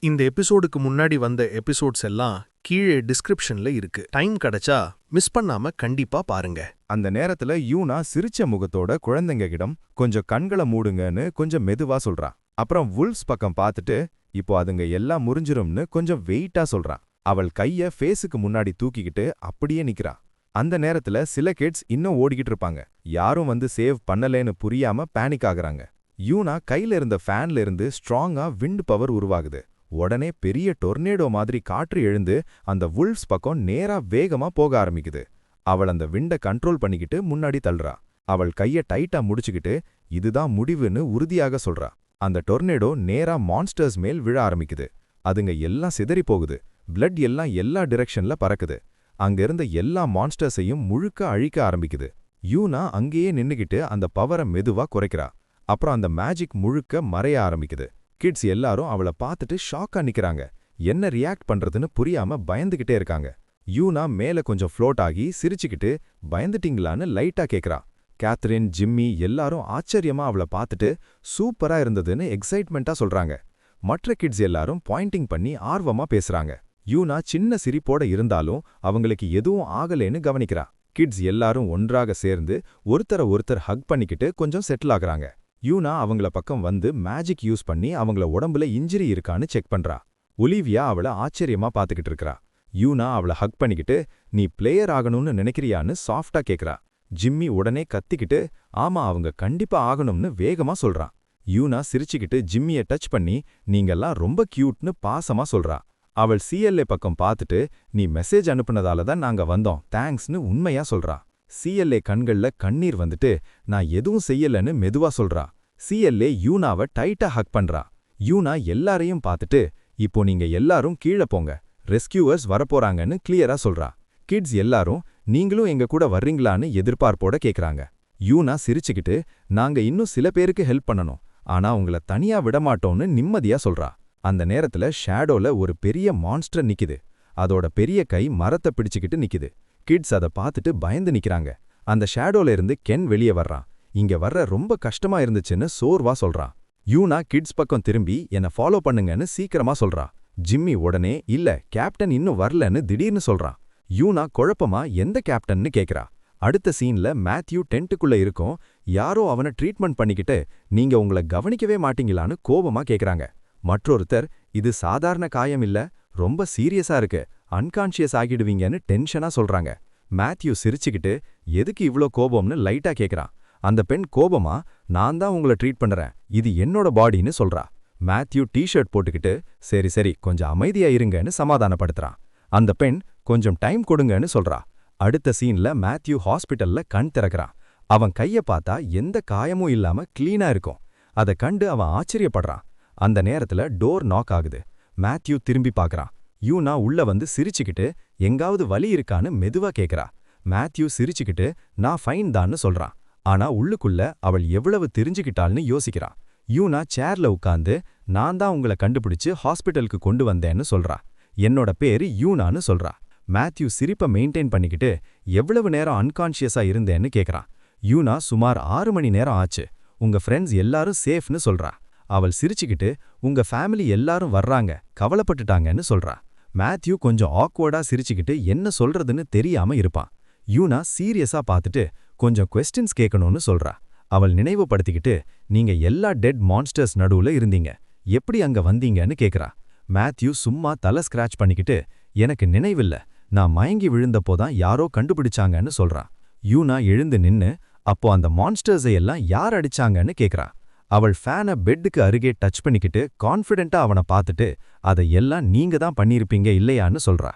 இந்த எபிசோடுக்கு முன்னாடி வந்த எபிசோட்ஸ் எல்லாம் கீழே டிஸ்கிரிப்ஷன்ல இருக்கு. டைம் கிடைச்சா மிஸ் பண்ணாம கண்டிப்பா பாருங்க. அந்த நேரத்துல யூனா சிரிச்ச முகத்தோட குழந்தைங்கிடம் கொஞ்சம் கண்களை மூடுங்கன்னு கொஞ்சம் மெதுவா சொல்றா. அப்புறம் வுல்ஃப்ஸ் பக்கம் பார்த்துட்டு இப்போ அதுங்க எல்லாம் முறிஞ்சிரும்னு கொஞ்சம் வெயிட்டா சொல்றா. அவள் கைய ஃபேஸுக்கு முன்னாடி தூக்கிக்கிட்டு அப்படியே நிக்கிறா. அந்த நேரத்துல சில கிட்ஸ் இன்னும் ஓடிக்கிட்டு இருப்பாங்க. யாரும் வந்து சேவ் பண்ணலேன்னு புரியாம பேனிக் ஆகுறாங்க. யூனா கையில இருந்த ஃபேன்ல இருந்து ஸ்ட்ராங்கா விண்ட் பவர் உருவாகுது. உடனே பெரிய டொர்னேடோ மாதிரி காற்று எழுந்து அந்த வுல்ஃப்ஸ் பக்கம் நேரா வேகமா போக ஆரம்பிக்குது. அவள் அந்த விண்ட கண்ட்ரோல் பண்ணிக்கிட்டு முன்னாடி தள்ளுறா. அவள் கைய டைட்டா முடிச்சுக்கிட்டு இதுதான் முடிவுன்னு உறுதியாக சொல்றா. அந்த டொர்னேடோ நேரா மான்ஸ்டர்ஸ் மேல் விழ ஆரம்பிக்குது. அதுங்க எல்லாம் சிதறி போகுது. பிளட் எல்லாம் எல்லா டிரெக்ஷன்ல பறக்குது. அங்க இருந்த எல்லா மான்ஸ்டர்ஸையும் முழுக்க அழிக்க ஆரம்பிக்குது. யூனா அங்கேயே நின்னுகிட்டு அந்த பவரை மெதுவா குறைக்கிறா. அப்புறம் அந்த மேஜிக் முழுக்க மறைய ஆரம்பிக்குது. கிட்ஸ் எல்லாரும் அவளை பார்த்துட்டு ஷாக்கா நிக்கிறாங்க. என்ன ரியாக்ட் பண்றதுன்னு புரியாம பயந்துகிட்டே இருக்காங்க. யூனா மேல கொஞ்சம் ஃப்ளோட் ஆகி சிரிச்சுக்கிட்டு பயந்துட்டீங்களான்னு லைட்டா கேக்குறா. கேத்ரின், ஜிம்மி எல்லாரும் ஆச்சரியமா அவளை பார்த்துட்டு சூப்பரா இருந்ததுன்னு எக்ஸைட்மெண்டா சொல்றாங்க. மற்ற கிட்ஸ் எல்லாரும் பாயிண்டிங் பண்ணி ஆர்வமா பேசுறாங்க. யூனா சின்ன சிரிப்போட இருந்தாலும் அவங்களுக்கு எதுவும் ஆகலேன்னு கவனிக்கிறா. கிட்ஸ் எல்லாரும் ஒன்றாக சேர்ந்து ஒருத்தரை ஹக் பண்ணிக்கிட்டு கொஞ்சம் செட்டில் ஆகுறாங்க. யூனா அவங்கள பக்கம் வந்து மேஜிக் யூஸ் பண்ணி அவங்கள உடம்புல இன்ஜரி இருக்கான்னு செக் பண்றா. ஒலிவியா அவளை ஆச்சரியமா பார்த்துக்கிட்டு இருக்கறா. யூனா அவளை ஹக் பண்ணிக்கிட்டு நீ பிளேயர் ஆகணும்னு நினைக்கிறியான்னு சாஃப்டா கேக்குறா. ஜிம்மி உடனே கத்திக்கிட்டு ஆமா அவங்க கண்டிப்பா ஆகணும்னு வேகமா சொல்றான். யூனா சிரிச்சுக்கிட்டு ஜிம்மியை டச் பண்ணி நீங்கெல்லாம் ரொம்ப கியூட்னு பாசமா சொல்றா. அவள் சிஎல்ஏ பக்கம் பார்த்துட்டு நீ மெசேஜ் அனுப்புனதால தான் நாங்க வந்தோம் தேங்க்ஸ்னு உண்மையா சொல்றா. சிஎல்ஏ கண்கள்ல கண்ணீர் வந்துட்டு நான் எதுவும் செய்யலன்னு மெதுவா சொல்றா. சிஎல்ஏ யூனாவை டைட்டா ஹக் பண்றா. யூனா எல்லாரையும் பார்த்துட்டு இப்போ நீங்க எல்லாரும் கீழே போங்க, ரெஸ்கியூவர்ஸ் வரப்போறாங்கன்னு கிளியரா சொல்றா. கிட்ஸ் எல்லாரும் நீங்களும் எங்க கூட வர்றீங்களான்னு எதிர்பார்ப்போட கேக்குறாங்க. யூனா சிரிச்சுக்கிட்டு நாங்க இன்னும் சில பேருக்கு ஹெல்ப் பண்ணணும், ஆனா உங்களை தனியா விடமாட்டோம்னு நிம்மதியா சொல்றா. அந்த நேரத்துல ஷேடோல ஒரு பெரிய மான்ஸ்டர் நிக்குது. அதோட பெரிய கை மரத்தை பிடிச்சுக்கிட்டு நிக்குது. கிட்ஸ் அதை பார்த்துட்டு பயந்து நிக்கிறாங்க. அந்த ஷேடோல இருந்து கென் வெளியே வர்றான். இங்க வர்ற ரொம்ப கஷ்டமா இருந்துச்சுன்னு சோர்வா சொல்றான். யூனா கிட்ஸ் பக்கம் திரும்பி என்ன ஃபாலோ பண்ணுங்கன்னு சீக்கிரமா சொல்றா. ஜிம்மி உடனே இல்ல கேப்டன் இன்னும் வரலன்னு திடீர்னு சொல்றான். யூனா குழப்பமா எந்த கேப்டன்னு கேக்குறா. அடுத்த சீன்ல மேத்யூ டென்ட்டுக்குள்ள இருக்கும். யாரோ அவனை ட்ரீட்மெண்ட் பண்ணிக்கிட்டு நீங்க உங்களை கவனிக்கவே மாட்டீங்களான்னு கோபமா கேக்குறாங்க. மற்றொருத்தர் இது சாதாரண காயம் இல்ல, ரொம்ப சீரியஸா இருக்கு, அன்கான்ஷியஸ் ஆகிடுவீங்கன்னு டென்ஷனா சொல்றாங்க. மேத்யூ சிரிச்சுக்கிட்டு எதுக்கு இவ்ளோ கோபம்னு லைட்டா கேக்குறான். அந்த பெண் கோபமா நான் தான் உங்களை ட்ரீட் பண்றேன், இது என்னோட பாடின்னு சொல்றா. மேத்யூ டிஷர்ட் போட்டுக்கிட்டு சரி சரி கொஞ்சம் அமைதியா இருங்கன்னு சமாதானப்படுத்துறான். அந்த பெண் கொஞ்சம் டைம் கொடுங்கன்னு சொல்றா. அடுத்த சீன்ல மேத்யூ ஹாஸ்பிட்டல்ல கண் திறக்கிறான். அவன் கைய பார்த்தா எந்த காயமும் இல்லாம கிளீனா இருக்கும். அதை கண்டு அவன் ஆச்சரியப்படுறான். அந்த நேரத்துல டோர் நாக் ஆகுது. மேத்யூ திரும்பி பார்க்கறான். யூனா உள்ள வந்து சிரிச்சுக்கிட்டு எங்காவது வலி இருக்கான்னு மெதுவா கேக்குறா. மேத்யூ சிரிச்சுக்கிட்டு நான் ஃபைன் தான்னு சொல்றான். ஆனா உள்ளுக்குள்ள அவள் எவ்வளவு தெரிஞ்சுக்கிட்டாள்னு யோசிக்கிறான். யூனா சேர்ல உட்கார்ந்து நான் தான் உங்களை கண்டுபிடிச்சு ஹாஸ்பிட்டலுக்கு கொண்டு வந்தேன்னு சொல்றா. என்னோட பேரு யூனான்னு சொல்றா. மேத்யூ சிரிப்பை மெயின்டைன் பண்ணிக்கிட்டு எவ்வளவு நேரம் அன்கான்ஷியஸா இருந்தேன்னு கேக்குறான். யூனா சுமார் 6 மணி நேரம் ஆச்சு, உங்க ஃப்ரெண்ட்ஸ் எல்லாரும் சேஃப்னு சொல்றா. அவள் சிரிச்சுக்கிட்டு உங்க ஃபேமிலி எல்லாரும் வர்றாங்க, கவலைப்பட்டுட்டாங்கன்னு சொல்றா. மேத்யூ கொஞ்சம் ஆக்வர்டா சிரிச்சுக்கிட்டு என்ன சொல்றதுன்னு தெரியாம இருப்பான். யூனா சீரியஸா பார்த்துட்டு கொஞ்சம் கொஸ்டின்ஸ் கேட்கணும்னு சொல்றா. அவள் நினைவுபடுத்திக்கிட்டு நீங்க எல்லா டெட் மான்ஸ்டர்ஸ் நடுவுல இருந்தீங்க, எப்படி அங்க வந்தீங்கன்னு கேக்குறா. மேத்யூ சும்மா தலை ஸ்கிராச் பண்ணிக்கிட்டு எனக்கு நினைவில்ல, நான் மயங்கி விழுந்தப்போதான் யாரோ கண்டுபிடிச்சாங்கன்னு சொல்றான். யூனா எழுந்து நின்னு அப்போ அந்த மான்ஸ்டர்ஸை எல்லாம் யார் அடிச்சாங்கன்னு கேக்குறா. அவள் ஃபேனை பெட்டுக்கு அருகே டச் பண்ணிக்கிட்டு கான்ஃபிடென்ட்டா அவனை பார்த்துட்டு அதை எல்லாம் நீங்க தான் பண்ணியிருப்பீங்க இல்லையான்னு சொல்றா.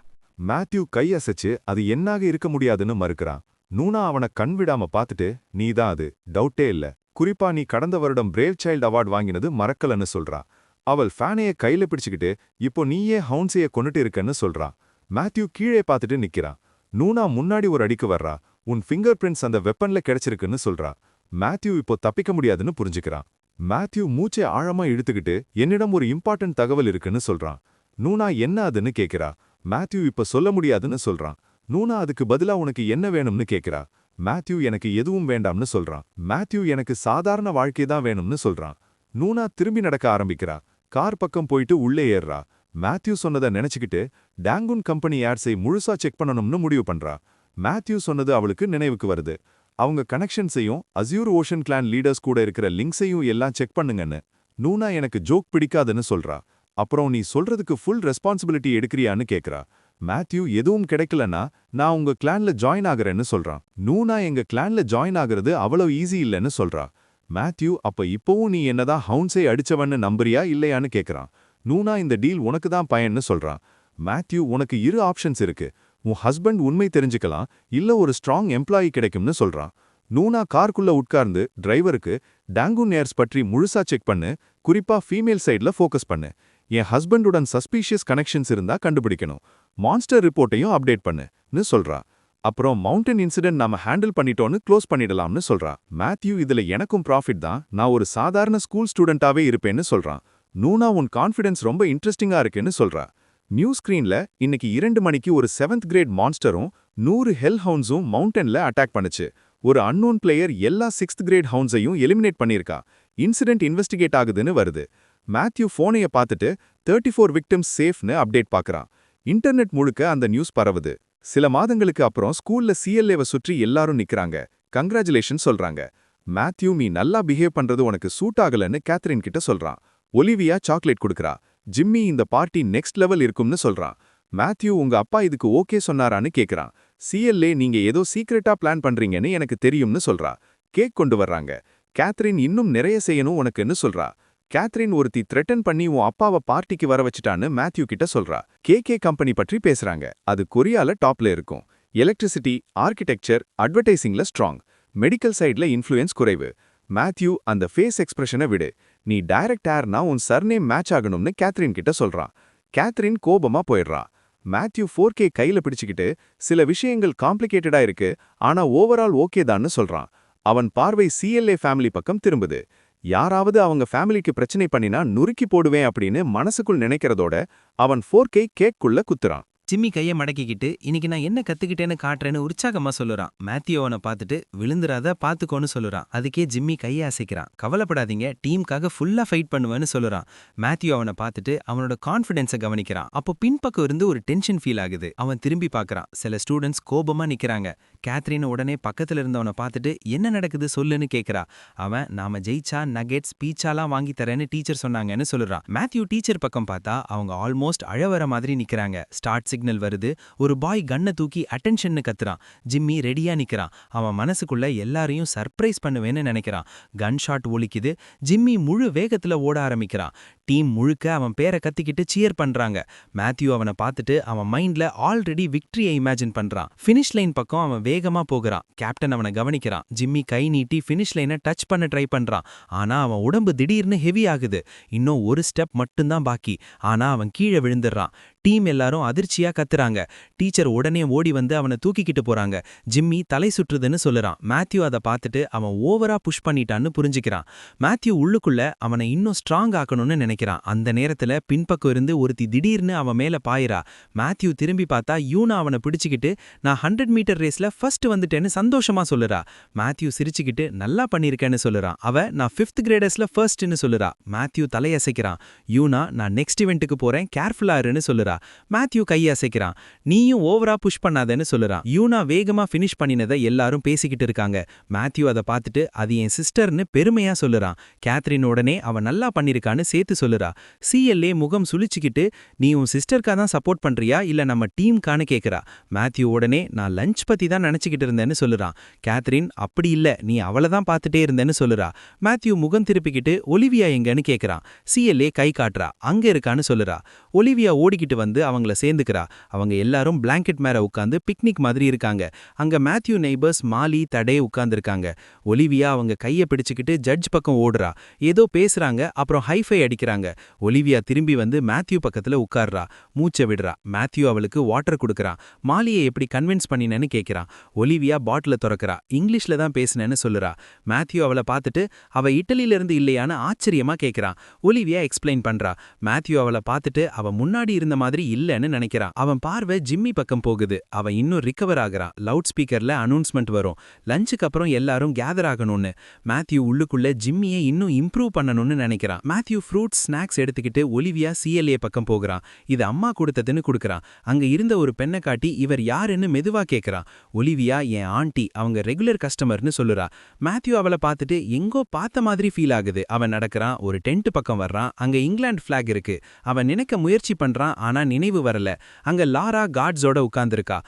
மேத்யூ கையசைச்சு அது என்னாக இருக்க முடியாதுன்னு மறுக்கிறான். நூனா அவனை கண் விடாம பார்த்துட்டு நீதான் அது, டவுட்டே இல்ல, குறிப்பா நீ கடந்த வருடம் பிரேவ் சைல்டு அவார்டு வாங்கினது மறக்கலன்னு சொல்றா. அவள் ஃபேனைய கையில பிடிச்சுக்கிட்டு இப்போ நீயே ஹவுன்ஸைய கொண்டுட்டு இருக்கன்னு சொல்றா. மேத்யூ கீழே பார்த்துட்டு நிக்கிறான். நூனா முன்னாடி ஒரு அடிக்கு வர்றா. உன் ஃபிங்கர் பிரிண்ட்ஸ் அந்த வெப்பன்ல கிடைச்சிருக்குன்னு சொல்றா. மேத்யூ இப்போ தப்பிக்க முடியாதுன்னு புரிஞ்சுக்கிறான். மேத்யூ மூச்சை ஆழமா இழுத்துக்கிட்டு என்னிடம் ஒரு இம்பார்ட்டன்ட் தகவல் இருக்குன்னு சொல்றான். நூனா என்ன அதுன்னு கேக்குறா. மேத்யூ இப்ப சொல்ல முடியாதுன்னு சொல்றான். நூனா அதுக்கு பதிலா உனக்கு என்ன வேணும்னு கேக்குறா. மேத்யூ எனக்கு எதுவும் வேண்டாம்னு சொல்றான். மேத்யூ எனக்கு சாதாரண வாழ்க்கை தான் வேணும்னு சொல்றான். நூனா திரும்பி நடக்க ஆரம்பிக்கிறா. கார் பக்கம் போயிட்டு உள்ளே ஏறுறா. மேத்யூ சொன்னதை நினைச்சுக்கிட்டு டாங்கூன் கம்பெனி ஆட்ஸை முழுசா செக் பண்ணணும்னு முடிவு பண்றா. மேத்யூ சொன்னது அவளுக்கு நினைவுக்கு வருது. அவங்க கனெக்ஷன்ஸையும் அஸ்யூர் ஓஷன் கிளான் லீடர்ஸ் கூட இருக்கிற லிங்க்ஸையும் எல்லாம் செக் பண்ணுங்கன்னு. நூனா எனக்கு ஜோக் பிடிக்காதுன்னு சொல்றா. அப்புறம் நீ சொல்றதுக்கு ஃபுல் ரெஸ்பான்சிபிலிட்டி எடுக்கிறியான்னு கேக்குறா. மேத்யூ எதுவும் கிடைக்கலன்னா நான் உங்க கிளான்ல ஜாயின் ஆகுறேன்னு சொல்றான். நூனா எங்க கிளான்ல ஜாயின் ஆகுறது அவ்வளவு ஈஸி இல்லைன்னு சொல்றா. மேத்யூ அப்ப இப்பவும் நீ என்னதான் ஹவுன்ஸை அடிச்சவன்னு நம்புறியா இல்லையான்னு கேக்குறான். நூனா இந்த டீல் உனக்கு தான் பயன்னு சொல்றான். மேத்யூ உனக்கு 2 ஆப்ஷன்ஸ் இருக்கு. உன் ஹஸ்பண்ட் உண்மை தெரிஞ்சுக்கலாம், இல்ல ஒரு ஸ்ட்ராங் எம்ப்ளாயி கிடைக்கும்னு சொல்றான். நூனா கார்க்குள்ள உட்கார்ந்து டிரைவருக்கு டாங்கூன் ஏர்ஸ் பற்றி முழுசா செக் பண்ணு, குறிப்பா ஃபீமேல் சைட்ல ஃபோக்கஸ் பண்ணு. என் ஹஸ்பண்டுடன் சஸ்பீஷியஸ் கனெக்ஷன்ஸ் இருந்தா கண்டுபிடிக்கணும். மான்ஸ்டர் ரிப்போர்ட்டையும் அப்டேட் பண்ணுன்னு சொல்றா. அப்புறம் மவுண்டன் இன்சிடென்ட் நாம ஹேண்டில் பண்ணிட்டோன்னு க்ளோஸ் பண்ணிடலாம்னு சொல்றா. மேத்யூ இதுல எனக்கும் ப்ராஃபிட் தான், நான் ஒரு சாதாரண ஸ்கூல் ஸ்டூடெண்டாவே இருப்பேன்னு சொல்றான். நூனா உன் கான்ஃபிடன்ஸ் ரொம்ப இன்ட்ரெஸ்டிங்கா இருக்குன்னு சொல்றா. நியூஸ் ஸ்கிரீன்ல இன்னைக்கு 2 மணிக்கு ஒரு 7th கிரேட் மான்ஸ்டரும் 100 ஹெல் ஹவுன்ஸும் மவுண்டன்ல அட்டாக் பண்ணுச்சு. ஒரு அன்னோன் பிளேயர் எல்லா 6th கிரேட் ஹவுன்ஸையும் எலிமினேட் பண்ணிருக்கா. இன்சிடென்ட் இன்வெஸ்டிகேட் ஆகுதுன்னு வருது. மேத்யூ போனைய பார்த்துட்டு 34 விக்டிம்ஸ் சேஃப்னு அப்டேட் பார்க்கறான். இன்டர்நெட் முழுக்க அந்த நியூஸ் பரவுது. சில மாதங்களுக்கு அப்புறம் ஸ்கூல்ல சிஎல்ஏவை சுற்றி எல்லாரும் நிக்கிறாங்க. கங்க்ராச்சுலேஷன் சொல்றாங்க. மேத்யூ நீ நல்லா பிஹேவ் பண்றது உனக்கு சூட் ஆகலன்னு கேத்ரின் கிட்ட சொல்றான். ஒலிவியா சாக்லேட் கொடுக்கறா. ஜிம்மி இந்த பார்ட்டி நெக்ஸ்ட் லெவல் இருக்கும்னு சொல்றான். மேத்யூ உங்க அப்பா இதுக்கு ஓகே சொன்னாரான்னு கேக்குறான். சிஎல்ஏ நீங்க ஏதோ சீக்ரெட்டா பிளான் பண்றீங்கன்னு எனக்கு தெரியும்னு சொல்றா. கேக் கொண்டு வர்றாங்க. கேத்ரின் இன்னும் நிறைய செய்யணும் உனக்குன்னு சொல்றா. கேத்ரின் ஒருத்தி த்ரெட்டன் பண்ணி உன் அப்பாவை பார்ட்டிக்கு வர வச்சுட்டான்னு மேத்யூ கிட்ட சொல்றா. கேகே கம்பெனி பற்றி பேசுறாங்க. அது கொரியால டாப்ல இருக்கும். எலக்ட்ரிசிட்டி, ஆர்கிடெக்சர், அட்வர்டைசிங்ல ஸ்ட்ராங். மெடிக்கல் சைட்ல இன்ஃப்ளூயன்ஸ் குறைவு. மேத்யூ அந்த ஃபேஸ் எக்ஸ்பிரஷனை விடு. நீ டைரக்ட் ஏர்னா உன் சர்நேம் மேட்ச் ஆகணும்னு கேத்ரின் கிட்ட சொல்றான். கேத்ரின் கோபமா போயிடுறா. மேத்யூ 4K கையில பிடிச்சுக்கிட்டு சில விஷயங்கள் காம்ப்ளிகேட்டடா இருக்கு, ஆனா ஓவரால் ஓகே தான்னு சொல்றான். அவன் பார்வை சிஎல்ஏ ஃபேமிலி பக்கம் திரும்புது. யாராவது அவங்க ஃபேமிலிக்கு பிரச்சனை பண்ணினா நுறுக்கி போடுவேன் அப்படின்னு மனசுக்குள் நினைக்கிறதோட அவன் 4K கேக்குள்ள குத்துறான். ஜிம்மி கையை மடக்கிக்கிட்டு இன்னைக்கு நான் என்ன கத்துக்கிட்டேன்னு காட்டுறேன்னு உற்சாகமா சொல்லுறான். மேத்யூ அவனை பார்த்துட்டு விழுந்துராத பாத்துக்கோன்னு சொல்லுறான். அதுக்கே ஜிம்மி கையை அசைக்கிறான். கவலைப்படாதீங்க, டீமுக்காக ஃபுல்லா ஃபைட் பண்ணுவேன்னு சொல்லுறான். மேத்யூ அவனை பார்த்துட்டு அவனோட கான்ஃபிடன்ஸை கவனிக்கிறான். அப்போ பின்பக்கம் இருந்து ஒரு டென்ஷன் ஃபீல் ஆகுது. அவன் திரும்பி பார்க்கறான். சில ஸ்டூடெண்ட்ஸ் கோபமா நிக்கிறாங்க. கேத்ரின் உடனே பக்கத்துல இருந்தவனை பார்த்துட்டு என்ன நடக்குது சொல்லுன்னு கேட்கறா. அவன் நாம ஜெயிச்சா நகெட்ஸ் பீச்சாலாம் வாங்கி தரேன்னு டீச்சர் சொன்னாங்கன்னு சொல்லுறான். மேத்யூ டீச்சர் பக்கம் பார்த்தா அவங்க ஆல்மோஸ்ட் அழவர மாதிரி நிக்கிறாங்க. ஸ்டார்ட் சிக்னல் வருது. ஒரு பாய் கண்ணை தூக்கி அட்டென்ஷன்னு கத்துறான். ஜிம்மி ரெடியா நிக்கிறான். அவன் மனசுக்குள்ள எல்லாரையும் சர்ப்ரைஸ் பண்ணுவேன்னு நினைக்கிறான். கன் ஷாட் ஒலிக்குது. ஜிம்மி முழு வேகத்துல ஓட ஆரம்பிக்கிறான். டீம் முழுக்க அவன் பேரை கத்திக்கிட்டு சியர் பண்றாங்க. மேத்யூ அவனை பார்த்துட்டு அவன் மைண்ட்ல ஆல்ரெடி விக்டரியை இமேஜின் பண்றான். ஃபினிஷ் லைன் பக்கம் அவன் வேகமா போகிறான். கேப்டன் அவனை கவனிக்கிறான். ஜிம்மி கை நீட்டி ஃபினிஷ் லைனை டச் பண்ண ட்ரை பண்றான். ஆனா அவன் உடம்பு திடீர்னு ஹெவி ஆகுது. இன்னும் ஒரு ஸ்டெப் மட்டும்தான் பாக்கி. ஆனா அவன் கீழே விழுந்துடுறான். டீம் எல்லாரும் அதிர்ச்சியா கத்துறாங்க. டீச்சர் உடனே ஓடி வந்து அவனை தூக்கிக்கிட்டு போறாங்க. ஜிம்மி தலை சுற்றுதுன்னு சொல்லுறான். மேத்யூ அதை பார்த்துட்டு அவன் ஓவரா புஷ் பண்ணிட்டான்னு புரிஞ்சுக்கிறான். மேத்யூ உள்ளுக்குள்ள அவனை இன்னும் ஸ்ட்ராங் ஆக்கணும்னு நினைக்கிறான். அந்த நேரத்துல பின்பக்கம் இருந்து ஒருத்தி திடீர்னு அவன் மேல பாயிரா. மேத்யூ திரும்பி பார்த்தா யூனா அவனை பிடிச்சுக்கிட்டு நான் 100 மீட்டர் ரேஸ்ல ஃபர்ஸ்ட் வந்துட்டேன்னு சந்தோஷமா சொல்லுறா. மேத்யூ சிரிச்சுக்கிட்டு நல்லா பண்ணிருக்கேன்னு சொல்லுறான். அவ நான் 5th கிரேடர்ஸ்ல ஃபர்ஸ்ட்னு சொல்லுறா. மேத்யூ தலையசைக்கிறான். யூனா நான் நெக்ஸ்ட் இவெண்ட்டுக்கு போறேன், கேர்ஃபுல்லா இருன்னு சொல்லுறா. மேத்யூ கையசைக்கிறான். நீயும் ஓவரா புஷ் பண்ணாதேன்னு சொல்லுறான். யூனா வேகமா ஃபினிஷ் பண்ணினதை எல்லாரும் பேசிக்கிட்டு இருக்காங்க. மேத்யூ அதை பார்த்துட்டு அது என் சிஸ்டர்னு பெருமையா சொல்லுறான். கேத்ரின் உடனே அவன் நல்லா பண்ணிருக்கான்னு சேர்த்து சொல்லுறா. சிஎல்ஏ முகம் சுழிச்சுக்கிட்டு நீ உன் சிஸ்டருக்கா தான் சப்போர்ட் பண்றியா இல்ல நம்ம டீம்கான்னு கேட்கறா. மேத்யூ உடனே நான் லஞ்ச் பத்தி தான் நினைச்சுக்கிட்டு இருந்தேன்னு சொல்லுறான். கேத்ரின் அப்படி இல்ல, நீ அவளை தான் பார்த்துட்டே இருந்தேன்னு சொல்லுறா. மேத்யூ முகம் திருப்பிக்கிட்டு ஒலிவியா எங்கன்னு கேட்கறான். சிஎல்ஏ கை காட்டுறா. அங்க இருக்கான்னு சொல்லுறா. ஒலிவியா ஓடிக்கிட்டு வந்து அவங்கள சேர்ந்துக்கிறா. அவங்க எல்லாரும் பிளாங்கெட் மேல உட்காந்து பிக்னிக் மாதிரி இருக்காங்க. அங்க மேத்யூ நெய்பர்ஸ் மாலி தடே உட்கார்ந்துருக்காங்க. ஒலிவியா அவங்க கையை பிடிச்சுக்கிட்டு ஜட்ஜ் பக்கம் ஓடுறா. ஏதோ பேசுறாங்க. அப்புறம் ஹைஃபை அடிக்கிறாங்க. ஒலிவியா திரும்பி வந்து மேத்யூ பக்கத்துல உட்கார்றா. மூச்சை விடுறா. மேத்யூ அவளுக்கு வாட்டர் கொடுக்கறான். மாலியை எப்படி கன்வின்ஸ் பண்ணினேன்னு கேட்கிறான். ஒலிவியா பாட்டில திறக்கிறா. இங்கிலீஷ்ல தான் பேசினேன்னு சொல்லுறா. மேத்யூ அவளை பார்த்துட்டு அவ இட்டலியில இருந்து இல்லையான்னு ஆச்சரியமா கேட்கிறான். ஒலிவியா எக்ஸ்பிளைன் பண்றா. மேத்யூ அவளை பார்த்துட்டு அவ முன்னாடி இருந்த மாதிரி இல்லன்னு நினைக்கிறான். அவன் பார்வை ஜிம்மி பக்கம் போகுது. அவன் இன்னும் ரிகவர் ஆகிறான். லவுட் ஸ்பீக்கர்ல அனௌன்ஸ்மெண்ட் வரும். லஞ்சுக்கு அப்புறம் எல்லாரும் கேதர் ஆகணும்னு. மேத்யூ உள்ளுக்குள்ள ஜிம்மியை இன்னும் இம்ப்ரூவ் பண்ணணும்னு நினைக்கிறான். மேத்யூ ஃப்ரூட்ஸ் ஸ்நாக்ஸ் எடுத்துக்கிட்டு ஒலிவியா சிஎல்ஏ பக்கம் போகிறான். இது அம்மா கொடுத்ததுன்னு கொடுக்கறான். அங்க இருந்த ஒரு பெண்ணை காட்டி இவர் யாருன்னு மெதுவா கேட்கறான். ஒலிவியா என் ஆண்டி, அவங்க ரெகுலர் கஸ்டமர்னு சொல்லுறா. மேத்யூ அவளை பார்த்துட்டு எங்கோ பார்த்த மாதிரி ஃபீல் ஆகுது. அவன் நடக்கிறான், ஒரு டென்ட் பக்கம் வர்றான். அங்க இங்கிலாந்து ஃபிளாக் இருக்கு. அவன் நினைக்க முயற்சி பண்றான், ஆனா நினைவு வரல. அங்க லாரா கார்ட்ஸோட உட்கார்ந்திருக்கா.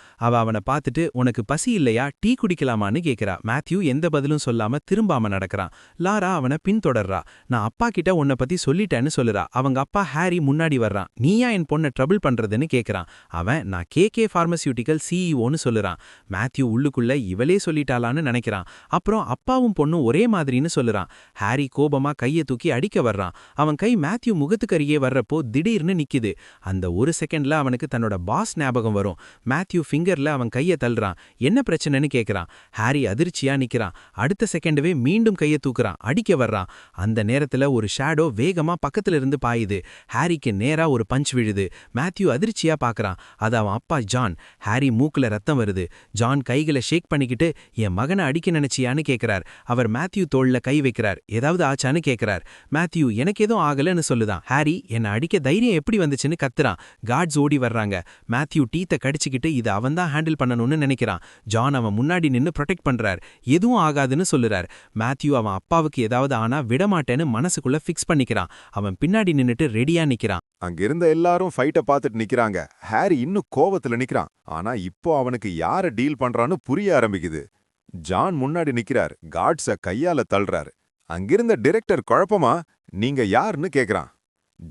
அவனை பார்த்துட்டு உனக்கு பசி இல்லையா, டீ குடிக்கலாமான்னு கேட்கிறா. மேத்யூ எந்த பதிலும் சொல்லாம திரும்பாம நடக்கிறான். லாரா அவனை பின்தொடர்றா. நான் அப்பா கிட்ட உன்னை பத்தி சொல்லிட்டேன்னு சொல்லுறா. அவங்க அப்பா ஹாரி முன்னாடி வர்றான். நீயா என் பொண்ணை ட்ரபிள் பண்றதுன்னு கேட்கறான். அவன் நான் கேகே பார்மசியூட்டிக்கல் சிஇஓன்னு சொல்லுறான். மேத்யூ உள்ளுக்குள்ள இவளே சொல்லிட்டாளான்னு நினைக்கிறான். அப்புறம் அப்பாவும் பொண்ணும் ஒரே மாதிரின்னு சொல்லுறான். ஹாரி கோபமா கையை தூக்கி அடிக்க வர்றான். அவன் கை மேத்யூ முகத்துக்கரியே வர்றப்போ திடீர்னு நிக்குது. அந்த ஒரு செகண்ட்ல அவனுக்கு தன்னோட பாஸ் ஞாபகம் வரும். மேத்யூ ஃபிங்கர்ல அவன் கையை தள்ளுறான். என்ன பிரச்சனைன்னு கேட்கறான். ஹாரி அதிர்ச்சியா நிக்கிறான். அடுத்த செகண்டவே மீண்டும் கையை தூக்குறான். அடிக்க வர்றான். அந்த நேரத்துல ஒரு ஷேடோ வேகமா பக்கத்துல இருந்து பாயுது. ஹாரிக்கு நேரா ஒரு பஞ்ச் விழுது. மேத்யூ அதிர்ச்சியா பார்க்கறான். அது அவன் அப்பா ஜான். ஹாரி மூக்குல ரத்தம் வருது. ஜான் கைகளை ஷேக் பண்ணிக்கிட்டு என் மகனை அடிக்க நினைச்சியான்னு கேட்கிறார். அவர் மேத்யூ தோள்ல கை வைக்கிறார். ஏதாவது ஆச்சான்னு கேட்கிறார். மேத்யூ எனக்கு எதுவும் ஆகலன்னு சொல்லுதான். ஹாரி என்னை அடிக்க தைரியம் எப்படி வந்துச்சுன்னு கத்துறான். கார்ட்ஸ் ஓடி வர்றாங்க. மேத்யூ டீத்தை கடிச்சுக்கிட்டு இது அவன் தான் ஹேண்டில் பண்ணணும்னு நினைக்கிறான். ஜான் அவன் முன்னாடி நின்னு ப்ரொடெக்ட் பண்றார். எதுவும் ஆகாதுன்னு சொல்லுறார். மேத்யூ அவன் அப்பாவுக்கு ஏதாவது ஆனா விடமாட்டேன்னு மனசுக்குள்ள ஃபிக்ஸ் பண்ணிக்கிறான். அவன் பின்னாடி நின்னுட்டு ரெடியா நிக்கிறான். அங்கிருந்த எல்லாரும் ஃபைட்ட பார்த்துட்டு நிக்கிறாங்க. ஹாரி இன்னும் கோவத்துல நிக்கிறான். ஆனா இப்போ அவனுக்கு யார டீல் பண்றான்னு புரிய ஆரம்பிக்குது. ஜான் முன்னாடி நிக்கிறார். கார்ட்ஸ கையால தள்ளுறாரு. அங்கிருந்த டைரக்டர் குழப்பமா நீங்க யாருன்னு கேக்குறான்.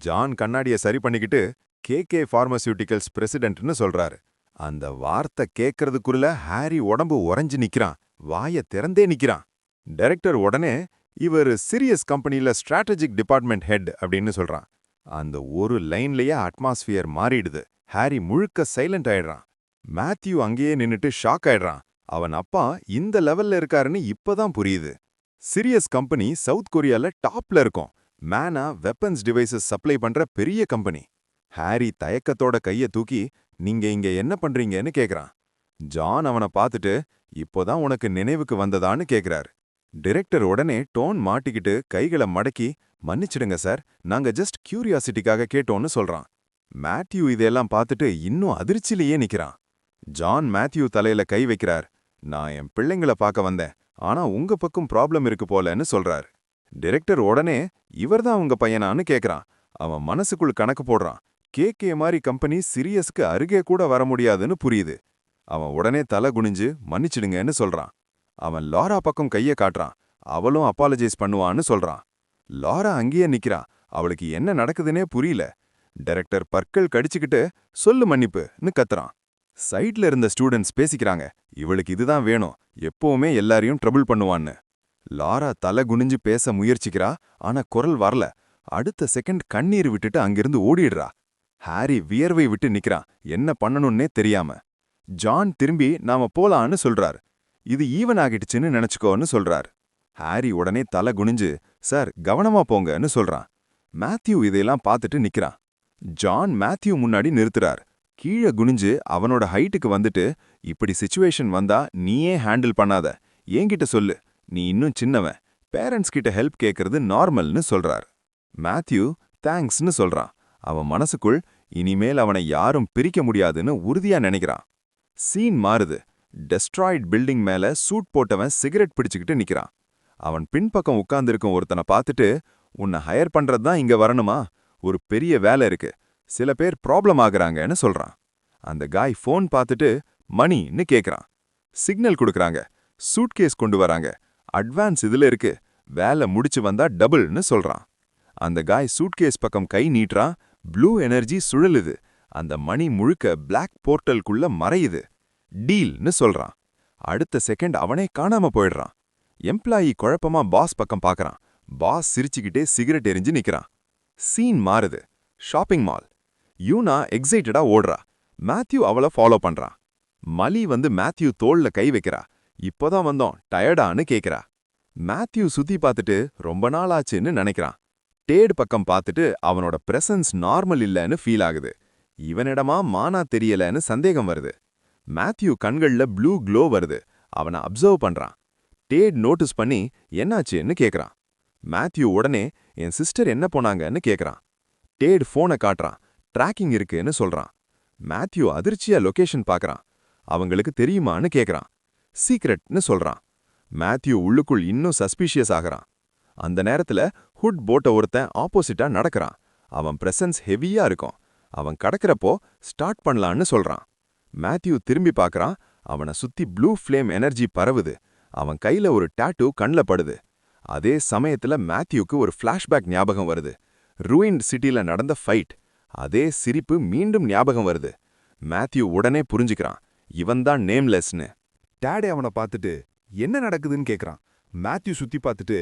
ஜான் கண்ணாடிய சரி பண்ணிக்கிட்டு கேகே பார்மசியூட்டிகல்ஸ் பிரசிடென்ட்னு சொல்றாரு. அந்த வார்த்தை கேட்கறதுக்குள்ள ஹாரி உடம்பு உறைஞ்சு நிக்கிறான். வாய திறந்தே நிக்கிறான். டைரக்டர் உடனே இவர் சீரியஸ் கம்பெனில ஸ்ட்ராட்டஜிக் டிபார்ட்மெண்ட் ஹெட் அப்படின்னு சொல்றான். அந்த ஒரு லைன்லயே அட்மாஸ்பியர் மாறிடுது. ஹாரி முழுக்க சைலண்ட் ஆயிடுறான். மேத்யூ அங்கேயே நின்னுட்டு ஷாக் ஆயிடுறான். அவன் அப்பா இந்த லெவல்ல இருக்காருன்னு இப்பதான் புரியுது. சீரியஸ் கம்பெனி சவுத் கொரியால டாப்ல இருக்கும். மேனா வெப்பன்ஸ் டிவைசஸ் சப்ளை பண்ற பெரிய கம்பெனி. ஹாரி தயக்கத்தோட கைய தூக்கி நீங்க இங்க என்ன பண்றீங்கன்னு கேக்குறான். ஜான் அவனை பார்த்துட்டு இப்போதான் உனக்கு நினைவுக்கு வந்ததான்னு கேக்குறாரு. டைரக்டர் உடனே டோன் மாட்டிக்கிட்டு கைகளை மடக்கி மன்னிச்சிடுங்க சார், நாங்க ஜஸ்ட் கியூரியாசிட்டிக்காக கேட்டோன்னு சொல்றான். மேத்யூ இதெல்லாம் பார்த்துட்டு இன்னும் அதிர்ச்சியிலேயே நிக்கிறான். ஜான் மேத்யூ தலையில கை வைக்கிறார். நான் என் பிள்ளைங்களை பார்க்க வந்தேன், ஆனா உங்க பக்கம் ப்ராப்ளம் இருக்கு போலன்னு சொல்றாரு. டைரக்டர் உடனே இவர்தான் உங்க பையனான்னு கேக்குறான். அவன் மனசுக்குள் கணக்கு போடுறான். கேகே மாதிரி கம்பெனி சீரியஸ்க்கு அருகே கூட வர முடியாதுன்னு புரியுது. அவன் உடனே தலை குனிஞ்சு மன்னிச்சிடுங்கன்னு சொல்றான். அவன் லாரா பக்கம் கைய காட்டுறான். அவளும் அப்பாலஜைஸ் பண்ணுவான்னு சொல்றான். லாரா அங்கேயே நிக்கிறா. அவளுக்கு என்ன நடக்குதுன்னே புரியல. டைரக்டர் பற்கள் கடிச்சுக்கிட்டு சொல்லு மன்னிப்புன்னு கத்துறான். சைட்ல இருந்த ஸ்டூடெண்ட்ஸ் பேசிக்கிறாங்க. இவளுக்கு இதுதான் வேணும், எப்பவுமே எல்லாரையும் ட்ரபிள் பண்ணுவான்னு. லாரா தலை குனிஞ்சு பேச முயற்சிக்கிறா. ஆனா குரல் வரல. அடுத்த செகண்ட் கண்ணீர் விட்டுட்டு அங்கிருந்து ஓடிடுறா. ஹாரி வியர்வை விட்டு நிக்கிறான், என்ன பண்ணணும்னே தெரியாம. ஜான் திரும்பி நாம போலான்னு சொல்றார். இது ஈவன் ஆகிடுச்சுன்னு நினைச்சுக்கோன்னு சொல்றார். ஹாரி உடனே தலை குனிஞ்சு சார் கவனமா போங்கன்னு சொல்றான். மேத்யூ இதையெல்லாம் பார்த்துட்டு நிக்கிறான். ஜான் மேத்யூ முன்னாடி நிறுத்துறார். கீழே குனிஞ்சு அவனோட ஹைட்டுக்கு வந்துட்டு இப்படி சிச்சுவேஷன் வந்தா நீயே ஹேண்டில் பண்ணாத, என்கிட்ட சொல்லு, நீ இன்னும் சின்னவன், பேரண்ட்ஸ் கிட்ட ஹெல்ப் கேட்கறது நார்மல்னு சொல்றார். மேத்யூ தேங்க்ஸ்னு சொல்றான். அவன் மனசுக்குள் இனிமேல் அவனை யாரும் பிரிக்க முடியாதுன்னு உறுதியா நினைக்கிறான். சீன் மாறுது. டெஸ்ட்ராய்ட் பில்டிங் மேல சூட் போட்டவன் சிகரெட் பிடிச்சுக்கிட்டு நிக்கிறான். அவன் பின்பக்கம் உட்கார்ந்திருக்கும் ஒருத்தனை பார்த்துட்டு உன்னை ஹையர் பண்றதுதான் இங்க வரணுமா, ஒரு பெரிய வேலை இருக்கு, சில பேர் ப்ராப்ளம் ஆகுறாங்கன்னு சொல்றான். அந்த காய் ஃபோன் பார்த்துட்டு மணின்னு கேக்குறான். சிக்னல் கொடுக்கறாங்க. சூட்கேஸ் கொண்டு வராங்க. அட்வான்ஸ் இதுல இருக்கு, வேலை முடிச்சு வந்தா டபுள்னு சொல்றான். அந்த காய் சூட்கேஸ் பக்கம் கை நீட்டுறான். Blue energy சுழலுது. அந்த மணி முழுக்க பிளாக் போர்ட்டலுக்குள்ள மறையுது. டீல்னு சொல்றான். அடுத்த செகண்ட் அவனே காணாம போயிடுறான். எம்ப்ளாயி குழப்பமா பாஸ் பக்கம் பார்க்கறான். பாஸ் சிரிச்சுக்கிட்டே சிகரெட் எரிஞ்சு நிக்கிறான். சீன் மாறுது. Shopping mall. யூனா எக்ஸைட்டடா ஓடுறா. மேத்யூ அவளை ஃபாலோ பண்றான். மலி வந்து மேத்யூ தோள்ல கை வைக்கிறா. இப்போதான் வந்தோம், டயர்டான்னு கேக்குறா. மேத்யூ சுத்தி பார்த்துட்டு ரொம்ப நாள் ஆச்சுன்னு நினைக்கிறான். டேட் பக்கம் பார்த்துட்டு அவனோட பிரசன்ஸ் நார்மல் இல்லைன்னு ஃபீல் ஆகுது. இவனிடமா மானா தெரியலன்னு சந்தேகம் வருது. மேத்யூ கண்கள்ல ப்ளூ க்ளோ வருது. அவனை அப்சர்வ் பண்றான். டேட் நோட்டீஸ் பண்ணி என்னாச்சுன்னு கேக்குறான். மேத்யூ உடனே என் சிஸ்டர் என்ன போனாங்கன்னு கேக்குறான். டேட் போனை காட்டுறான். ட்ராக்கிங் இருக்குன்னு சொல்றான். மேத்யூ அதிர்ச்சியா லொகேஷன் பார்க்கறான். அவங்களுக்கு தெரியுமான்னு கேக்குறான். சீக்ரெட்னு சொல்றான். மேத்யூ உள்ளுக்குள் இன்னும் சஸ்பீஷியஸ் ஆகறான். அந்த நேரத்துல ஹுட் போட்ட ஒருத்தன் ஆப்போசிட்டா நடக்கறான். அவன் பிரசன்ஸ் ஹெவியா இருக்கும். அவன் கடக்கிறப்போ ஸ்டார்ட் பண்ணலான்னு சொல்றான். மேத்யூ திரும்பி பார்க்கறான். அவனை சுத்தி ப்ளூ ஃப்ளேம் எனர்ஜி பரவுது. அவன் கையில ஒரு டாட்டூ கண்ல படுது. அதே சமயத்துல மேத்யூக்கு ஒரு ஃபிளாஷ்பேக் ஞாபகம் வருது. ரூயின்ட் சிட்டில நடந்த ஃபைட். அதே சிரிப்பு மீண்டும் ஞாபகம் வருது. மேத்யூ உடனே புரிஞ்சுக்கிறான், இவன்தான் நேம்லெஸ்னு. டேடே அவனை பார்த்துட்டு என்ன நடக்குதுன்னு கேட்குறான். மேத்யூ சுத்தி பார்த்துட்டு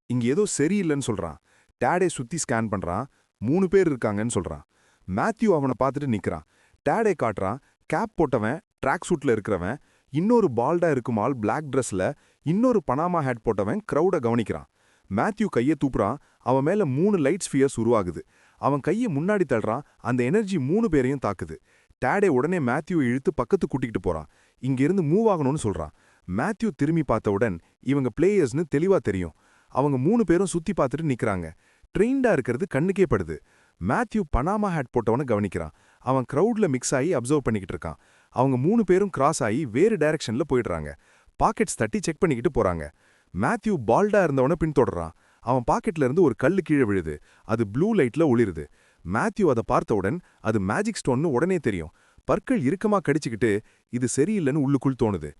இங்க ஏதோ சரியில்லைன்னு சொல்றான். டேடே சுத்தி ஸ்கேன் பண்றான். 3 பேர் இருக்காங்கன்னு சொல்றான். மேத்யூ அவனை பார்த்துட்டு நிக்கிறான். டேடே காட்டுறான். கேப் போட்டவன், ட்ராக் சூட்ல இருக்கிறவன், இன்னொரு பால்டா இருக்கும் ஆள் பிளாக் ட்ரெஸ்ல, இன்னொரு பனாமா ஹேட் போட்டவன் கிரௌட கவனிக்கிறான். மேத்யூ கையை தூப்புறான். அவன் மேல 3 லைட் ஸ்பியர்ஸ் உருவாகுது. அவன் கையை முன்னாடி தள்ளுறான். அந்த எனர்ஜி 3 பேரையும் தாக்குது. டேடே உடனே மேத்யூ இழுத்து பக்கத்து கூட்டிகிட்டு போறான். இங்கிருந்து மூவ் ஆகணும்னு சொல்றான். மேத்யூ திரும்பி பார்த்தவுடன் இவங்க பிளேயர்ஸ்னு தெளிவா தெரியும். அவங்க 3 பேரும் சுத்தி பார்த்துட்டு நிக்கிறாங்க. ட்ரெயின்டா இருக்கிறது கண்ணுக்கே படுது. மேத்யூ பனாமா ஹேட் போட்டவனை கவனிக்கிறான். அவன் கிரௌட்ல மிக்ஸ் ஆகி அப்சர்வ் பண்ணிக்கிட்டு இருக்கான். அவங்க 3 பேரும் கிராஸ் ஆகி வேறு டைரக்ஷன்ல போயிடுறாங்க. பாக்கெட்ஸ் தட்டி செக் பண்ணிக்கிட்டு போறாங்க. மேத்யூ பால்டா இருந்தவனை பின்தொடர்றான். அவன் பாக்கெட்ல இருந்து ஒரு கல்லு கீழே விழுது. அது ப்ளூ லைட்ல ஒளிருது. மேத்யூ அதை பார்த்தவுடன் அது மேஜிக் ஸ்டோன்னு உடனே தெரியும். பற்கள் இறுக்கமா கடிச்சுக்கிட்டு இது சரியில்லைன்னு உள்ளுக்குள் தோணுது.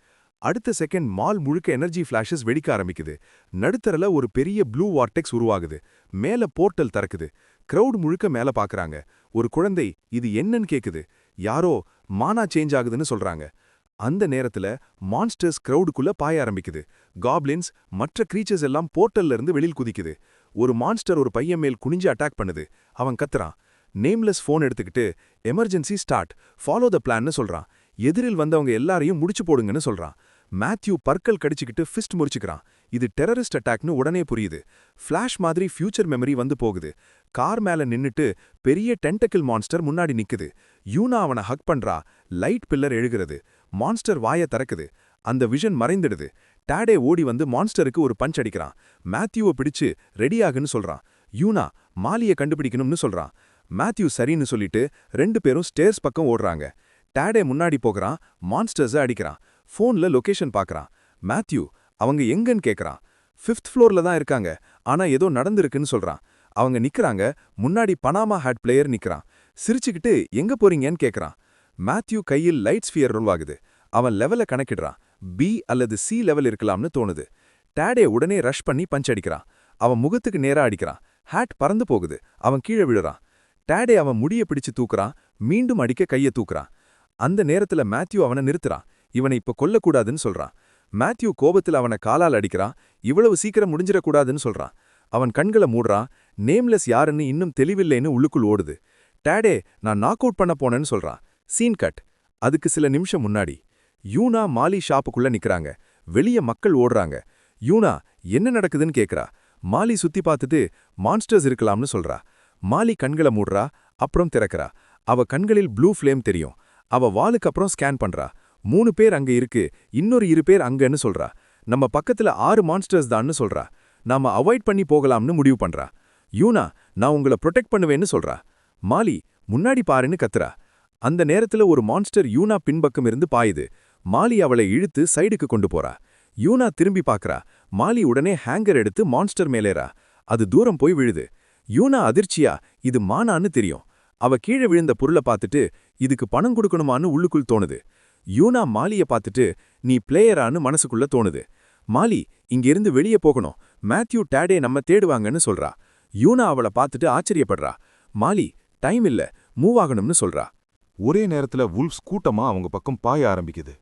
அடுத்த செகண்ட் மால் முழுக்க எனர்ஜி ஃபிளாஷஸ் வெடிக்க ஆரம்பிக்குது. நடுத்தரல ஒரு பெரிய ப்ளூ வார்டெக்ஸ் உருவாகுது. மேல போர்ட்டல் திறக்குது. கிரவுட் முழுக்க மேல பாக்குறாங்க. ஒரு குழந்தை இது என்னன்னு கேக்குது. யாரோ மானா சேஞ்ச் ஆகுதுன்னு சொல்றாங்க. அந்த நேரத்துல மான்ஸ்டர்ஸ் கிரவுடுக்குள்ள பாய ஆரம்பிக்குது. காப்ளின்ஸ் மற்ற கிரீச்சர்ஸ் எல்லாம் போர்ட்டல்ல இருந்து வெளியில் குதிக்குது. ஒரு மான்ஸ்டர் ஒரு பையன் மேல் குனிஞ்சு அட்டாக் பண்ணுது. அவன் கத்துறான். நேம்லெஸ் ஃபோன் எடுத்துக்கிட்டு எமர்ஜென்சி ஸ்டார்ட், ஃபாலோ த பிளான்னு சொல்றான். எதிரில் வந்தவங்க எல்லாரையும் முடிச்சு போடுங்கன்னு சொல்றான். மேத்யூ பற்கள் கடிச்சுக்கிட்டு ஃபிஸ்ட் முறிச்சுக்கிறான். இது டெரரிஸ்ட் அட்டாக்னு உடனே புரியுது. ஃபிளாஷ் மாதிரி ஃபியூச்சர் மெமரி வந்து போகுது. கார் மேல நின்னுட்டு பெரிய டென்டக்கிள் மான்ஸ்டர் முன்னாடி நிக்குது. யூனா அவனை ஹக் பண்றா. லைட் பில்லர் எழுகிறது. மான்ஸ்டர் வாயை திறக்குது. அந்த விஷன் மறைந்துடுது. டேடே ஓடி வந்து மான்ஸ்டருக்கு ஒரு பஞ்ச் அடிக்கிறான். மேத்யூவை பிடிச்சு ரெடியாகுன்னு சொல்றான். யூனா மாலியை கண்டுபிடிக்கணும்னு சொல்றான். மேத்யூ சரின்னு சொல்லிட்டு 2 பேரும் ஸ்டேர்ஸ் பக்கம் ஓடுறாங்க. டேடே முன்னாடி போகிறான். மான்ஸ்டர்ஸை அடிக்கிறான். ஃபோன்ல லொகேஷன் பார்க்கறான். மேத்யூ அவங்க எங்கன்னு கேட்கறான். 5th ஃப்ளோர்ல தான் இருக்காங்க. ஆனா ஏதோ நடந்திருக்குன்னு சொல்றான். அவங்க நிக்கிறாங்க. முன்னாடி பனாமா ஹேட் பிளேயர் நிக்கிறான். சிரிச்சுக்கிட்டு எங்க போறீங்கன்னு கேட்கறான். மேத்யூ கையில் லைட் ஸ்பியர் உருவாகுது. அவன் லெவல கணக்கிடுறான். B அல்லது C லெவல் இருக்கலாம்னு தோணுது. டேடே உடனே ரஷ் பண்ணி பஞ்ச் அடிக்கிறான். அவன் முகத்துக்கு நேரா அடிக்கிறான். ஹேட் பறந்து போகுது. அவன் கீழே விழுறான். டேடே அவன் முடிய பிடிச்சு தூக்குறான். மீண்டும் அடிக்க கையை தூக்குறான். அந்த நேரத்துல மேத்யூ அவனை நிறுத்துறான். இவனை இப்ப கொல்லக்கூடாதுன்னு சொல்றான். மேத்யூ கோபத்தில் அவனை காலால் அடிக்கிறான். இவ்வளவு சீக்கிரம் முடிஞ்சிடக்கூடாதுன்னு சொல்றான். அவன் கண்களை மூடுறான். நேம்லெஸ் யாருன்னு இன்னும் தெளிவில்லைன்னு உள்ளுக்குள் ஓடுது. டேடே நான் நாக் அவுட் பண்ண போனேன்னு சொல்றான். Scene cut. அதுக்கு சில நிமிஷம் முன்னாடி யூனா மாலி ஷாப்புக்குள்ள நிக்கிறாங்க. வெளிய மக்கள் ஓடுறாங்க. யூனா என்ன நடக்குதுன்னு கேக்குறா. மாலி சுத்தி பார்த்துட்டு மான்ஸ்டர்ஸ் இருக்கலாம்னு சொல்றா. மாலி கண்களை மூடுறா. அப்புறம் திறக்கிறா. அவ கண்களில் ப்ளூ ஃப்ளேம் தெரியும். அவ வாலுக்கு அப்புறம் ஸ்கேன் பண்றா. 3 பேர் அங்க இருக்கு, இன்னொரு 2 பேர் அங்கன்னு சொல்றா. நம்ம பக்கத்துல 6 மான்ஸ்டர்ஸ் தான்னு சொல்றா. நாம அவாய்ட் பண்ணி போகலாம்னு முடிவு பண்றா. யூனா நான் உங்களை ப்ரொடெக்ட் பண்ணுவேன்னு சொல்றா. மாலி முன்னாடி பாருன்னு கத்துறா. அந்த நேரத்துல ஒரு மான்ஸ்டர் யூனா பின்பக்கம் இருந்து பாயுது. மாலி அவளை இழுத்து சைடுக்கு கொண்டு போறா. யூனா திரும்பி பார்க்கறா. மாலி உடனே ஹேங்கர் எடுத்து மான்ஸ்டர் மேலேறா. அது தூரம் போய் விழுது. யூனா அதிர்ச்சியா இது மானான்னு தெரியும். அவ கீழே விழுந்த பொருளை பார்த்துட்டு இதுக்கு பணம் கொடுக்கணுமான்னு உள்ளுக்குள் தோணுது. யூனா மாலிய பார்த்துட்டு நீ பிளேயரான்னு மனசுக்குள்ள தோணுது. மாலி இங்கிருந்து வெளியே போகணும். மேத்யூ டேடே நம்ம தேடுவாங்கன்னு சொல்றா. யூனா அவளை பார்த்துட்டு ஆச்சரியப்படுறா. மாலி டைம் இல்ல, மூவ் ஆகணும்னு சொல்றா. ஒரே நேரத்துல வுல்ஃப்ஸ் கூட்டமா அவங்க பக்கம் பாய ஆரம்பிக்குது.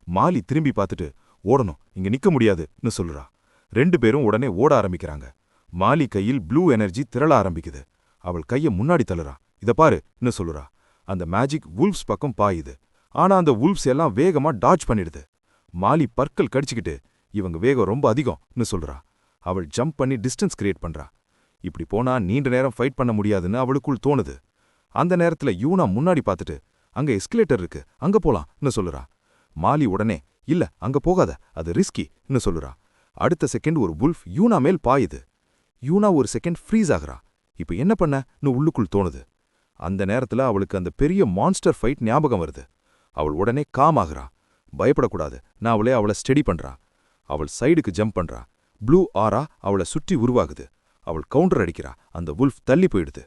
மாலி திரும்பி பார்த்துட்டு ஓடணும், இங்க நிக்க முடியாதுன்னு சொல்றா. 2 பேரும் உடனே ஓட ஆரம்பிக்கிறாங்க. மாலி கையில் ப்ளூ எனர்ஜி திரள ஆரம்பிக்குது. அவள் கையை முன்னாடி தள்ளுறா. இத பாருன்னு சொல்லுறா. அந்த மேஜிக் வுல்ஃப்ஸ் பக்கம் பாயுது. ஆனா அந்த வுல்ஃப்ஸ் எல்லாம் வேகமா டாட்ஜ் பண்ணிடுது. மாலி பற்கள் கடிச்சுக்கிட்டு இவங்க வேகம் ரொம்ப அதிகம்னு சொல்றா. அவள் ஜம்ப் பண்ணி டிஸ்டன்ஸ் கிரியேட் பண்றா. இப்படி போனா நீண்ட நேரம் ஃபைட் பண்ண முடியாதுன்னு அவளுக்குள் தோணுது. அந்த நேரத்துல யூனா முன்னாடி பார்த்துட்டு அங்க எஸ்கலேட்டர் இருக்கு, அங்க போலாம்னு சொல்லுறா. மாலி உடனே இல்ல அங்க போகாத, அது ரிஸ்கின்னு சொல்லுறா. அடுத்த செகண்ட் ஒரு வுல்ஃப் யூனா மேல் பாயுது. யூனா ஒரு செகண்ட் ஃப்ரீஸ் ஆகுறா. இப்ப என்ன பண்ணன்னு உள்ளுக்குள் தோணுது. அந்த நேரத்துல அவளுக்கு அந்த பெரிய மான்ஸ்டர் ஃபைட் ஞாபகம் வருது. அவள் உடனே காம் ஆகுறா. பயப்படக்கூடாது, நான் அவளை ஸ்டெடி பண்றா. அவள் சைடுக்கு ஜம்ப் பண்றா. ப்ளூ ஆரா அவளை சுற்றி உருவாகுது. அவள் கவுண்டர் அடிக்கிறா. அந்த வுல்ஃப் தள்ளி போயிடுது.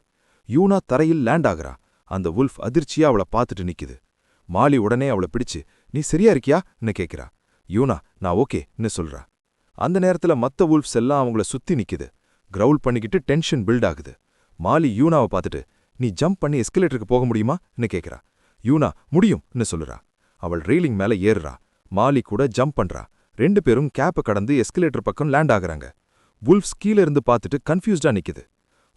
யூனா தரையில் லேண்ட் ஆகுறா. அந்த வுல்ஃப் அதிர்ச்சியா அவளை பார்த்துட்டு நிக்குது. மாலி உடனே அவளை பிடிச்சு, நீ சரியா இருக்கியான்னு கேட்கிறா. யூனா, நான் ஓகேன்னு சொல்றா. அந்த நேரத்துல மத்த வுல்ஃப்ஸ் எல்லாம் அவங்கள சுத்தி நிக்குது. கிரவுல் பண்ணிக்கிட்டு டென்ஷன் பில்ட் ஆகுது. மாலி யூனாவை பார்த்துட்டு, நீ ஜம்ப் பண்ணி எஸ்கலேட்டருக்கு போக முடியுமான்னு கேட்கிறா. யூனா முடியும்னு சொல்லுறா. அவள் ரெயிலிங் மேல ஏறுறா. மாலி கூட ஜம்ப் பண்றா. 2 பேரும் கேப்பை கடந்து எஸ்கலேட்டர் பக்கம் லேண்ட் ஆகுறாங்க. வுல்ஃப்ஸ் கீழ இருந்து பார்த்துட்டு கன்ஃபியூஸ்டா நிக்குது.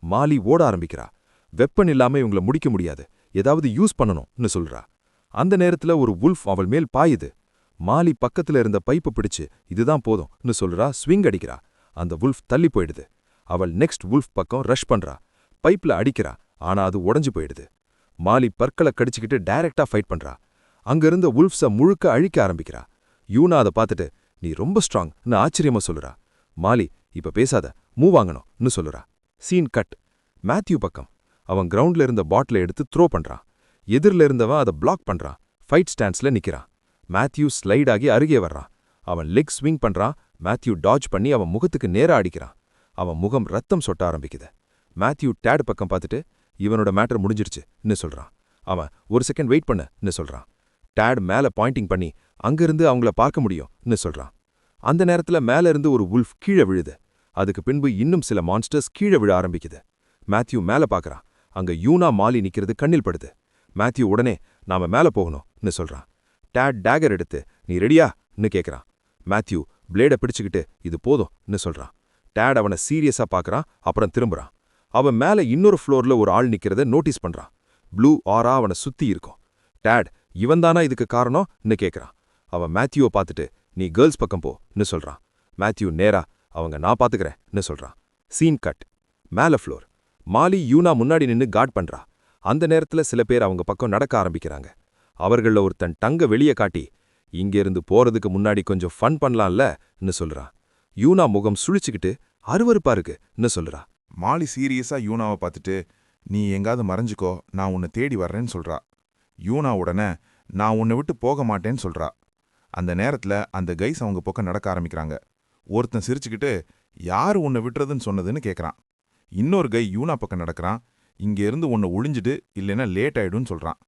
மாலி ஓட ஆரம்பிக்கிறா. வெப்பன் இல்லாம இவங்கள முடிக்க முடியாது, ஏதாவது யூஸ் பண்ணணும்னு சொல்றா. அந்த நேரத்துல ஒரு வுல்ஃப் அவள் மேல் பாயுது. மாலி பக்கத்துல இருந்த பைப்பு பிடிச்சு, இதுதான் போதும்னு சொல்றா. ஸ்விங் அடிக்கிறா. அந்த வுல்ஃப் தள்ளி போயிடுது. அவள் நெக்ஸ்ட் வுல்ஃப் பக்கம் ரஷ் பண்றா. பைப்ல அடிக்கிறா. ஆனா அது உடைஞ்சு போயிடுது. மாலி பற்களை கடிச்சுக்கிட்டு டைரக்டா ஃபைட் பண்றா. அங்க இருந்த வுல்ஃப்ஸ முழுக்க அழிக்க ஆரம்பிக்கிறா. யூனா அதை பார்த்துட்டு, நீ ரொம்ப ஸ்ட்ராங்னு ஆச்சரியமா சொல்லுறா. மாலி, இப்ப பேசாத, மூவ் ஆங்கணும்னு சொல்லுறா. Scene cut. மேத்யூ பக்கம். அவன் கிரவுண்ட்ல இருந்த பாட்டிலை எடுத்து த்ரோ பண்றான். எதிரில் இருந்தவன் அதை பிளாக் பண்றான். ஃபைட் ஸ்டான்ஸ்ல நிக்கிறான். மேத்யூ ஸ்லைட் ஆகி அருகே வர்றான். அவன் லெக் ஸ்விங் பண்றான். மேத்யூ டாஜ் பண்ணி அவன் முகத்துக்கு நேரா அடிக்கிறான். அவன் முகம் ரத்தம் சொட்ட ஆரம்பிக்குது. மேத்யூ டேட் பக்கம் பார்த்துட்டு, இவனோட மேட்டர் முடிஞ்சிருச்சுன்னு சொல்றான். அவன் ஒரு செகண்ட் வெயிட் பண்ணுன்னு சொல்றான். டேட் மேல பாயிண்டிங் பண்ணி, அங்கிருந்து அவங்கள பார்க்க முடியும்னு சொல்றான். அந்த நேரத்துல மேல இருந்து ஒரு வுல்ஃப் கீழே விழுது. அதுக்கு பின்பு இன்னும் சில மான்ஸ்டர்ஸ் கீழே விழ ஆரம்பிக்குது. மேத்யூ மேல பார்க்கறான். அங்க யூனா மாலி நிக்கிறது கண்ணில் படுது. மேத்யூ உடனே, நாம மேல போகணும்னு சொல்றான். டேட் டேகர் எடுத்து, நீ ரெடியான்னு கேட்கறான். மேத்யூ பிளேட பிடிச்சுக்கிட்டு, இது போதும்னு சொல்றான். டேட் அவனை சீரியஸா பார்க்கறான். அப்புறம் திரும்புறான். அவன் மேல இன்னொரு ஃப்ளோர்ல ஒரு ஆள் நிக்கிறத நோட்டீஸ் பண்றான். ப்ளூ ஆரா அவனை சுத்தி இருக்கும். டேட், இவன்தானா இதுக்கு காரணம்னு கேட்கறான். அவன் மேத்யூவை பார்த்துட்டு, நீ கேர்ள்ஸ் பக்கம் போன்னு சொல்றான். மேத்யூ நேரா, அவங்க நான் பாத்துக்கிறேன்னு சொல்றான். Scene cut. மேல ஃப்ளோர். மாலி யூனா முன்னாடி நின்னு கார்ட் பண்றா. அந்த நேரத்துல சில பேர் அவங்க பக்கம் நடக்க ஆரம்பிக்கிறாங்க. அவர்கள ஒருத்தன் டங்க வெளியே காட்டி, இங்க இருந்து போறதுக்கு முன்னாடி கொஞ்சம் ஃபன் பண்ணலாம்லன்னு சொல்றான். யூனா முகம் சுழிச்சுக்கிட்டு, அருவருப்பா இருக்குன்னு சொல்றா. மாலி சீரியஸா யூனாவை பார்த்துட்டு, நீ எங்காவது மறைஞ்சுக்கோ, நான் உன்னை தேடி வர்றேன்னு சொல்றா. யூனா உடனே, நான் உன்னை விட்டு போக மாட்டேன்னு சொல்றா. அந்த நேரத்துல அந்த கைஸ் அவங்க பக்கம் நடக்க ஆரம்பிக்கிறாங்க. ஒருத்தன் சிரிச்சுக்கிட்டு, யாரு உன்னை விட்டுறதுன்னு சொன்னதுன்னு கேட்கறான். இன்னொரு கை யூனா பக்கம் நடக்கிறான். இங்க இருந்து உன்னை ஒளிஞ்சிடு, இல்லைன்னா லேட் ஆயிடும்னு சொல்றான்.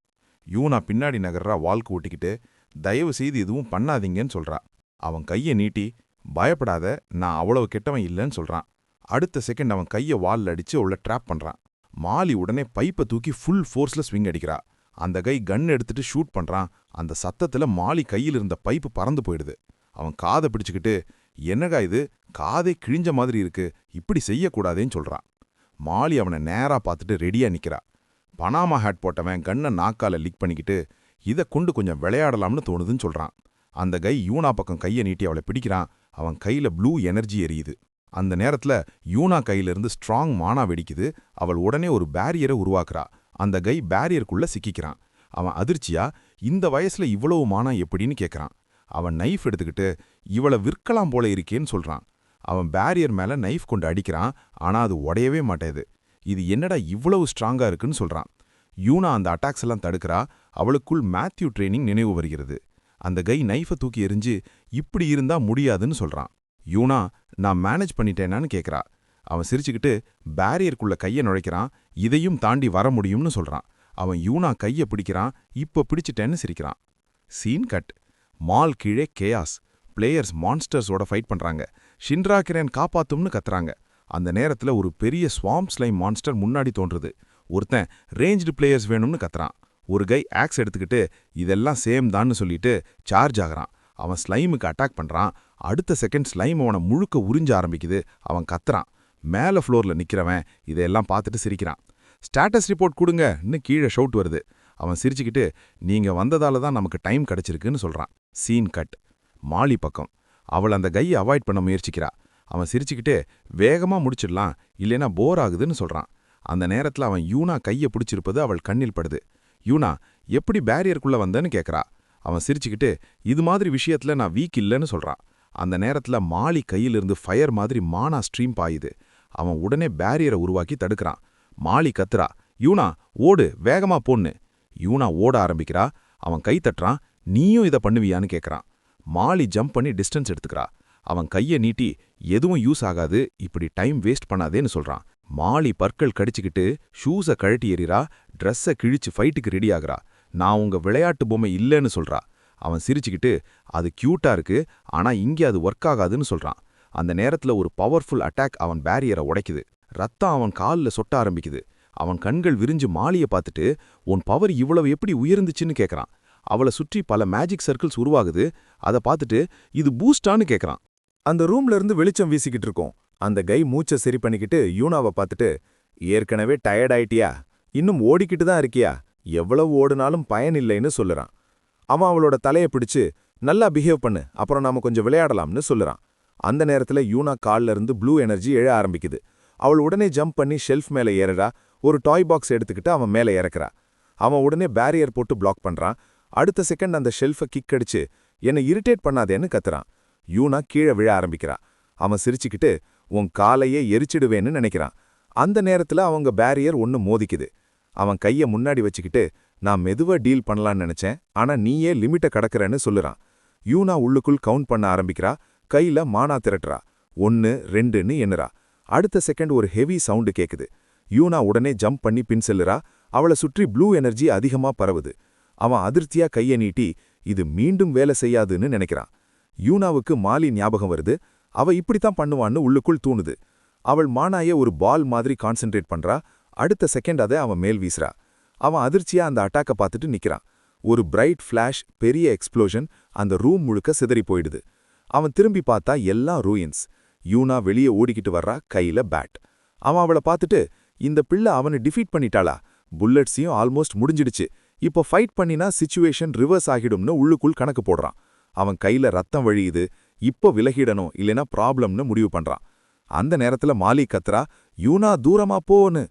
யூனா பின்னாடி நகர்றா வால்க்கு ஒட்டிக்கிட்டு, தயவு செய்து எதுவும் பண்ணாதீங்கன்னு சொல்றா. அவன் கையை நீட்டி, பயப்படாத, நான் அவ்வளவு கெட்டவன் இல்லைன்னு சொல்றான். அடுத்த செகண்ட் அவன் கையை வால்ல அடிச்சு உள்ள ட்ராப் பண்றான். மாலி உடனே பைப்பை தூக்கி ஃபுல் ஃபோர்ஸ்ல ஸ்விங் அடிக்கிறா. அந்த கை கன் எடுத்துட்டு ஷூட் பண்றான். அந்த சத்தத்துல மாலி கையில் இருந்த பைப்பு பறந்து போயிடுது. அவன் காதை பிடிச்சுக்கிட்டு, என்னடா இது, காதே கிழிஞ்ச மாதிரி இருக்கு, இப்படி செய்யக்கூடாதேன்னு சொல்றான். மாலி அவனை நேரா பார்த்துட்டு ரெடியா நிக்கிறா. பனாமா ஹேட் போட்டவன் கண்ணை நாக்கால லிக் பண்ணிக்கிட்டு, இதை கொண்டு கொஞ்சம் விளையாடலாம்னு தோணுதுன்னு சொல்றான். அந்த கை யூனா பக்கம் கையை நீட்டி அவளை பிடிக்கிறான். அவன் கையில ப்ளூ எனர்ஜி எரியுது. அந்த நேரத்துல யூனா கையிலிருந்து ஸ்ட்ராங் மானா வெடிக்குது. அவள் உடனே ஒரு பேரியரை உருவாக்குறா. அந்த கை பேரியருக்குள்ள சிக்கிக்கிறான். அவன் அதிர்ச்சியா, இந்த வயசுல இவ்வளவு மானா எப்படின்னு கேட்கறான். அவன் நைஃப் எடுத்துக்கிட்டு, இவளை விற்கலாம் போல இருக்கேன்னு சொல்றான். அவன் பேரியர் மேல நைஃப் கொண்டு அடிக்கிறான். ஆனா அது உடையவே மாட்டேது. இது என்னடா இவ்வளவு ஸ்ட்ராங்கா இருக்குன்னு சொல்றான். யூனா அந்த அட்டாக்ஸ் எல்லாம் தடுக்கிறா. அவளுக்குள் மேத்யூ ட்ரைனிங் நினைவு வருகிறது. அந்த கை நைஃபை தூக்கி எறிஞ்சு, இப்படி இருந்தா முடியாதுன்னு சொல்றான். யூனா, நான் மேனேஜ் பண்ணிட்டேனான்னு கேட்கறா. அவன் சிரிச்சுக்கிட்டு பேரியருக்குள்ள கையை நுழைக்கிறான். இதையும் தாண்டி வர முடியும்னு சொல்றான். அவன் யூனா கையை பிடிக்கிறான். இப்போ பிடிச்சிட்டேன்னு சிரிக்கிறான். Scene cut. மால் கீழே கேயாஸ். பிளேயர்ஸ் மான்ஸ்டர்ஸோட ஃபைட் பண்றாங்க. ஷின்ராக்கிரன் காப்பாத்தும்னு கத்துறாங்க. அந்த நேரத்துல ஒரு பெரிய ஸ்வாம்ப் ஸ்லைம் மான்ஸ்டர் முன்னாடி தோன்றுது. ஒருத்தன் ரேஞ்ச்டு பிளேயர்ஸ் வேணும்னு கத்துறான். ஒரு கை ஆக்ஸ் எடுத்துக்கிட்டு, இதெல்லாம் சேம் தான்னு சொல்லிட்டு சார்ஜ் ஆகுறான். அவன் ஸ்லைமுக்கு அட்டாக் பண்றான். அடுத்த செகண்ட் ஸ்லைம் அவனை முழுக்க உறிஞ்ச ஆரம்பிக்குது. அவன் கத்துறான். மேல ஃப்ளோர்ல நிக்கிறவன் இதையெல்லாம் பார்த்துட்டு சிரிக்கிறான். ஸ்டேட்டஸ் ரிப்போர்ட் கொடுங்கன்னு கீழே ஷவுட் வருது. அவன் சிரிச்சுக்கிட்டு, நீங்க வந்ததால தான் நமக்கு டைம் கிடைச்சிருக்குன்னு சொல்றான். Scene cut. மாலி பக்கம். அவள் அந்த கையை அவாய்ட் பண்ண முயற்சிக்கிறா. அவன் சிரிச்சுக்கிட்டே, வேகமா முடிச்சிடலாம், இல்லைன்னா போர் ஆகுதுன்னு சொல்றான். அந்த நேரத்துல அவன் யூனா கையை பிடிச்சிருப்பது அவள் கண்ணில் படுது. யூனா, எப்படி பேரியருக்குள்ள வந்தேன்னு கேட்கறா. அவன் சிரிச்சுக்கிட்டு, இது மாதிரி விஷயத்துல நான் வீக் இல்லைன்னு சொல்றான். அந்த நேரத்துல மாலி கையிலிருந்து ஃபயர் மாதிரி மானா ஸ்ட்ரீம் பாயுது. அவன் உடனே பேரியரை உருவாக்கி தடுக்கிறான். மாலி கத்துறா, யூனா ஓடு, வேகமா போன்னு. யூனா ஓட ஆரம்பிக்கிறா. அவன் கை தட்டுறான். நீயும் இதை பண்ணுவியான்னு கேட்கறான். மாலி ஜம்ப் பண்ணி டிஸ்டன்ஸ் எடுத்துக்கிறா. அவன் கையை நீட்டி, எதுவும் யூஸ் ஆகாது, இப்படி டைம் வேஸ்ட் பண்ணாதேன்னு சொல்றான். மாலி பற்கள் கடிச்சுக்கிட்டு ஷூஸை கழட்டி எறிறா. ட்ரெஸ்ஸை கிழிச்சு ஃபைட்டுக்கு ரெடி ஆகுறா. நான் உங்க விளையாட்டு பொம்மை இல்லைன்னு சொல்றா. அவன் சிரிச்சுக்கிட்டு, அது கியூட்டா இருக்கு, ஆனா இங்கே அது ஒர்க் ஆகாதுன்னு சொல்றான். அந்த நேரத்துல ஒரு பவர்ஃபுல் அட்டாக் அவன் பேரியரை உடைக்குது. ரத்தம் அவன் காலில் சொட்ட ஆரம்பிக்குது. அவன் கண்கள் விரிஞ்சு மாலியை பார்த்துட்டு, உன் பவர் இவ்வளவு எப்படி உயர்ந்துச்சுன்னு கேட்கறான். அவளை சுற்றி பல மேஜிக் சர்க்கிள்ஸ் உருவாகுது. அதை பார்த்துட்டு, இது பூஸ்டான்னு கேட்கறான். அந்த ரூம்ல இருந்து வெளிச்சம் வீசிக்கிட்டு இருக்கோம். அந்த கை மூச்சை சரி பண்ணிக்கிட்டு யூனாவை பார்த்துட்டு, ஏற்கனவே டயர்ட் ஆயிட்டியா, இன்னும் ஓடிக்கிட்டு தான் இருக்கியா, எவ்வளவு ஓடுனாலும் பயன் இல்லைன்னு சொல்லுறான். அவன் அவளோட தலையை பிடிச்சு, நல்லா பிஹேவ் பண்ணு, அப்புறம் நாம கொஞ்சம் விளையாடலாம்னு சொல்லுறான். அந்த நேரத்துல யூனா கால்ல இருந்து ப்ளூ எனர்ஜி எழ ஆரம்பிக்குது. அவள் உடனே ஜம்ப் பண்ணி ஷெல்ஃப் மேல ஏறறா. ஒரு டாய் பாக்ஸ் எடுத்துக்கிட்டு அவன் மேல இறக்குறா. அவன் உடனே பேரியர் போட்டு பிளாக் பண்றான். அடுத்த செகண்ட் அந்த ஷெல்ஃபை கிக் அடிச்சு, என்னை இரிட்டேட் பண்ணாதேன்னு கத்துறான். யூனா கீழே விழ ஆரம்பிக்கிறா. அவன் சிரிச்சுக்கிட்டு, உன் காலையே எரிச்சிடுவேன்னு நினைக்கிறான். அந்த நேரத்துல அவங்க பேரியர் ஒன்னு மோதிக்குது. அவன் கையை முன்னாடி வச்சுக்கிட்டு, நான் மெதுவா டீல் பண்ணலான்னு நினைச்சேன், ஆனா நீயே லிமிட்டை கடக்கறன்னு சொல்லுறான். யூனா உள்ளுக்குள் கவுண்ட் பண்ண ஆரம்பிக்கிறா. கையில மானா திரட்டுறா. 1 2ன்னு எண்ணுறா. அடுத்த செகண்ட் ஒரு ஹெவி சவுண்டு கேக்குது. யூனா உடனே ஜம்ப் பண்ணி பின் செல்லுறா. அவளை சுற்றி ப்ளூ எனர்ஜி அதிகமா பரவுது. அவன் அதிர்ச்சியா கையை நீட்டி, இது மீண்டும் வேலை செய்யாதுன்னு நினைக்கிறான். யூனாவுக்கு மாலி ஞாபகம் வருது. அவ இப்படித்தான் பண்ணுவான்னு உள்ளுக்குள் தூணுது. அவள் மானாய ஒரு பால் மாதிரி கான்சென்ட்ரேட் பண்றா. அடுத்த செகண்ட் அதை அவன் மேல் வீசுறா. அவன் அதிர்ச்சியா அந்த அட்டாக்க பார்த்துட்டு நிக்கிறான். ஒரு பிரைட் ஃபிளாஷ், பெரிய எக்ஸ்ப்ளோஷன், அந்த ரூம் முழுக்க சிதறி போயிடுது. அவன் திரும்பி பார்த்தா எல்லாம் ரூயின்ஸ். யூனா வெளியே ஓடிக்கிட்டு வர்றா, கையில பேட். அவன் அவளை பார்த்துட்டு, இந்த பிள்ளை அவனை டிஃபீட் பண்ணிட்டாளா, புல்லட்ஸையும் ஆல்மோஸ்ட் முடிஞ்சிடுச்சு, இப்போ ஃபைட் பண்ணினா சிச்சுவேஷன் ரிவர்ஸ் ஆகிடும்னு உள்ளுக்குள் கணக்கு போடுறான். அவன் கையில ரத்தம் வழியுது. இப்போ விலகிடணும், இல்லைனா ப்ராப்ளம்னு முடிவு பண்றான். அந்த நேரத்துல மாலி கத்துறா, யூனா தூரமா போன்னு.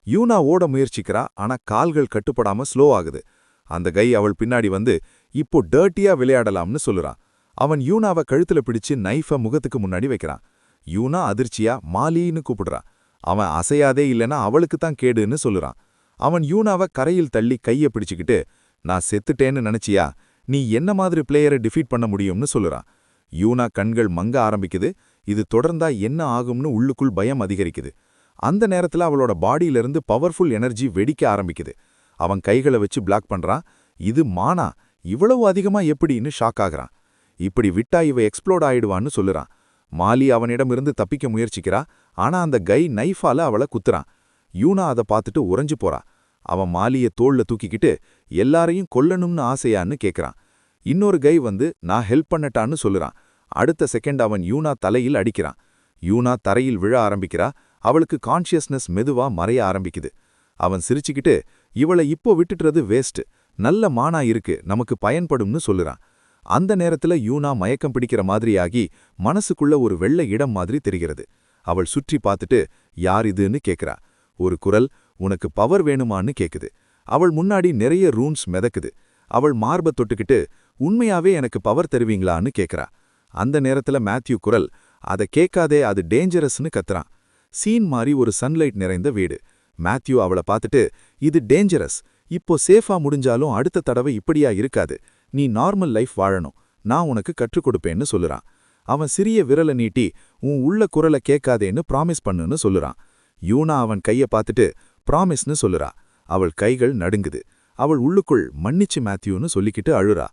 யூனா ஓட முயற்சிக்கிறா. ஆனா கால்கள் கட்டுப்படாம ஸ்லோ ஆகுது. அந்த கை அவள் பின்னாடி வந்து, இப்போ டர்ட்டியா விளையாடலாம்னு சொல்லுறான். அவன் யூனாவை கழுத்துல பிடிச்சு நைஃபை முகத்துக்கு முன்னாடி வைக்கிறான். யூனா அதிர்ச்சியா மாலின்னு கூப்பிடுறா. அவன் அசையாதே, இல்லைனா அவளுக்கு தான் கேடுன்னு சொல்லுறான். அவன் யூனாவை கரையில் தள்ளி கையை பிடிச்சுக்கிட்டு, நான் செத்துட்டேன்னு நினைச்சியா, நீ என்ன மாதிரி பிளேயரை டிஃபீட் பண்ண முடியும்னு சொல்லுறான். யூனா கண்கள் மங்க ஆரம்பிக்குது. இது தொடர்ந்தா என்ன ஆகும்னு உள்ளுக்குள் பயம் அதிகரிக்குது. அந்த நேரத்துல அவளோட பாடியிலிருந்து பவர்ஃபுல் எனர்ஜி வெடிக்க ஆரம்பிக்குது. அவன் கைகளை வச்சு பிளாக் பண்றான். இது மானா, இவ்வளவு அதிகமா எப்படின்னு ஷாக் ஆகுறான். இப்படி விட்டா இவ எக்ஸ்ப்ளோட் ஆயிடுவான்னு சொல்லுறான். மாலி அவனிடமிருந்து தப்பிக்க முயற்சிக்கிறா. ஆனா அந்த கை நைஃபால அவளை குத்துறான். யூனா அதை பார்த்துட்டு உறைஞ்சு போறா. அவன் மாலியை தோள்ல தூக்கிக்கிட்டு, எல்லாரையும் கொல்லணும்னு ஆசையான்னு கேட்கறான். இன்னொரு கை வந்து, நான் ஹெல்ப் பண்ணட்டான்னு சொல்லுறான். அடுத்த செகண்ட் அவன் யூனா தலையில் அடிக்கிறான். யூனா தரையில் விழ ஆரம்பிக்கிறா. அவளுக்கு கான்ஷியஸ்னஸ் மெதுவா மறைய ஆரம்பிக்குது. அவன் சிரிச்சுக்கிட்டு, இவளை இப்போ விட்டுட்டுறது வேஸ்ட், நல்ல மானா இருக்கு, நமக்கு பயன்படும்னு சொல்லுறான். அந்த நேரத்துல யூனா மயக்கம் பிடிக்கிற மாதிரியாகி மனசுக்குள்ள ஒரு வெள்ளை இடம் மாதிரி தெரிகிறது. அவள் சுற்றி பார்த்துட்டு, யார் இதுன்னு கேட்கிறா. ஒரு குரல், உனக்கு பவர் வேணுமான்னு கேக்குது. அவள் முன்னாடி நிறைய ரூன்ஸ் மிதக்குது. அவள் மார்பை தொட்டுக்கிட்டு, உண்மையாவே எனக்கு பவர் தருவீங்களான்னு கேட்கிறா. அந்த நேரத்துல மேத்யூ குரல், அதை கேட்காதே, அது டேஞ்சரஸ்னு கத்துறான். சீன் மாதிரி ஒரு சன்லைட் நிறைந்த வீடு. மேத்யூ அவளை பார்த்துட்டு, இது டேஞ்சரஸ், இப்போ சேஃபா முடிஞ்சாலும் அடுத்த தடவை இப்படியா இருக்காது, நீ நார்மல் லைஃப் வாழணும், நான் உனக்கு கற்றுக் கொடுப்பேன்னு சொல்லுறான். அவன் சிறிய விரலை நீட்டி, உன் உள்ள குரலை கேட்காதேன்னு ப்ராமிஸ் பண்ணுன்னு சொல்லுறான். யூனா அவன் கையை பார்த்துட்டு ப்ராமிஸ்னு சொல்லுறா. அவள் கைகள் நடுங்குது. அவள் உள்ளுக்குள் மன்னிச்சு மேத்யூன்னு சொல்லிக்கிட்டு அழுறா.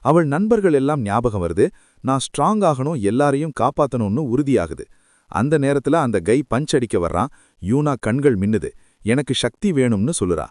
அவள் நண்பர்கள் எல்லாம் ஞாபகம் வருது. நான் ஸ்ட்ராங் ஆகணும், எல்லாரையும் காப்பாத்தணும்னு உறுதியாகுது. அந்த நேரத்துல அந்த கை பஞ்ச் அடிக்க வர்றான். யூனா கண்கள் மின்னுது. எனக்கு சக்தி வேணும்னு சொல்லுறா.